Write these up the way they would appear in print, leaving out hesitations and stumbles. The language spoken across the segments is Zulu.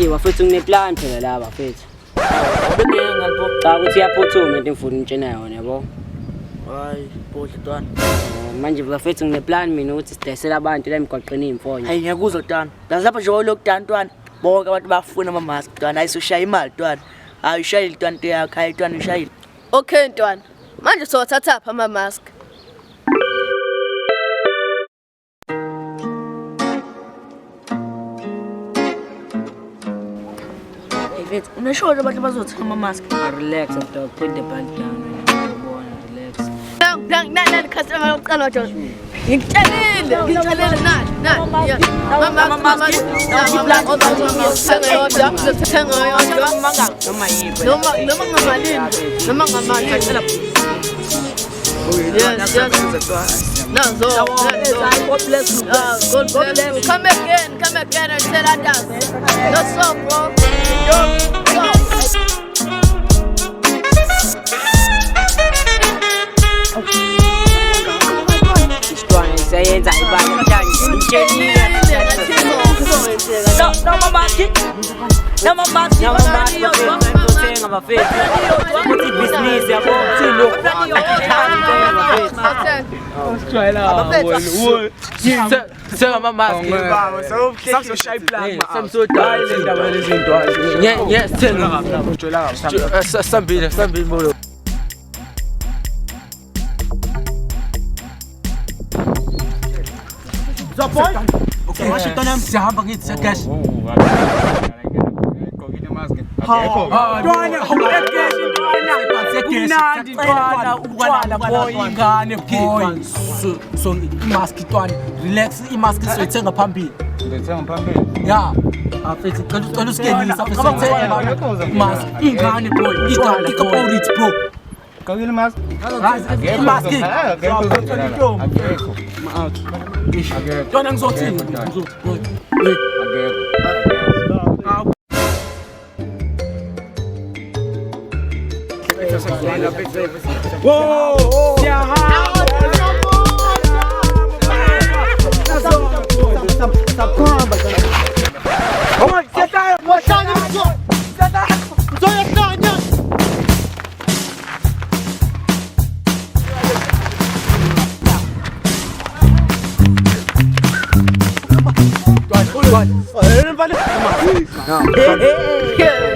wafethu ngineplan phela la bafethu. Ubeke ngalipho. Cha ukuthi iyaphuthuma into engifuna ukutshena yona yabo. Hayi, bohle Twana. Manje bafethu ngineplan mina ukuthi sidayisela abantu la emgwaqeni imfonyo. Hayi ngiyakuzwa Twana. Yazi lapha nje lokudana Twana. Bonke abantu bafuna ama-mask Twana. Ayisushaya imali Twana. Hayi ushayile Twana into yakho. Hayi Twana ushayile. Okay Ntwana. Manje sowathatha apha ama-mask. Unasho abantu bazothenga ama-mask. Relax dog, put the band down. Relax. Nani customer yokuqala John. Ngikutshelile nani. Noma ngamalini. Yes. No. God bless you. God bless you. Come again and tell others. That's all, bro. Sayenza ibani manje ngitshela no mama ngothenga bafethu ukuthi business yabo silo Senga mamask baba sakuzoshaya iplan samsodala le ndaba lezinto yes thenga sambile bolo Zapoy okay Washington sihamba ngithi secash Twana cash Twana Twana ubukala boy ingane boy so imask Twana relax imask soyithenga phambili yeah afethu cela uskenisa afethu mask ingane boy ikapolite bro Kagile mask. Mask. Twana ngizothini? Whoa!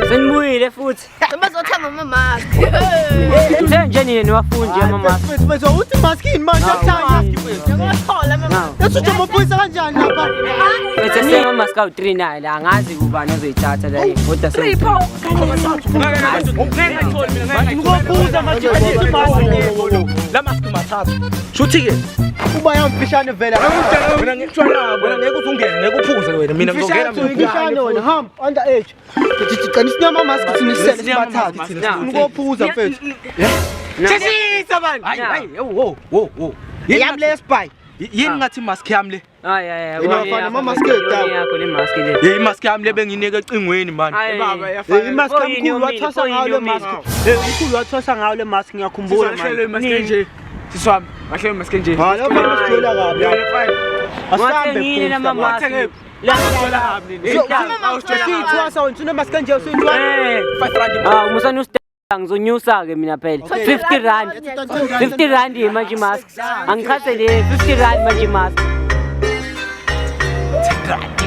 Senibuyile futhi. Bazothenga ama-mask. Nje nini wafundi ama-mask? Wethu uthi mask yini manje akuthanga. Ngiyathola ama-mask. Yasuthi umaphoyisa kanjani lapha? Bese senga ama-mask awu-3 la angazi kubani ozoyithatha la kodwa Tripo. Ngokubuza manje ukuthi mask La mask mathathu. Shuthi ke uba yamfishane vela. mina ngikutshwala wena ngeke uthi ungene ngeke uphuze wena mina ngizongena Ngifishane wena hamba under age. Qanisa inyama mask sinisele sibathathe thina. Ngophuza mfethu. Sisisa bani hayi wo Yami le spy. yini ngathi mask yami le Hayi Inofana ama-mask ethu. yakho le mask le. imask yami le benginike ecingweni mani Baba Imask kamkhulu wathwasa ngayo le mask. Umkhulu wathwasa ngayo le mask ngiyakhumbula manje. siswami bahle mask nje Hayi manje usijela kabi. Asambe ngine nama-mask. Usithwasa wena unemask kanje usithwasa. 5 rand Musani ngizonyusa ke mina phela 50 rand 50 rand manje mask angikhathele 50 rand manje mask 10 rand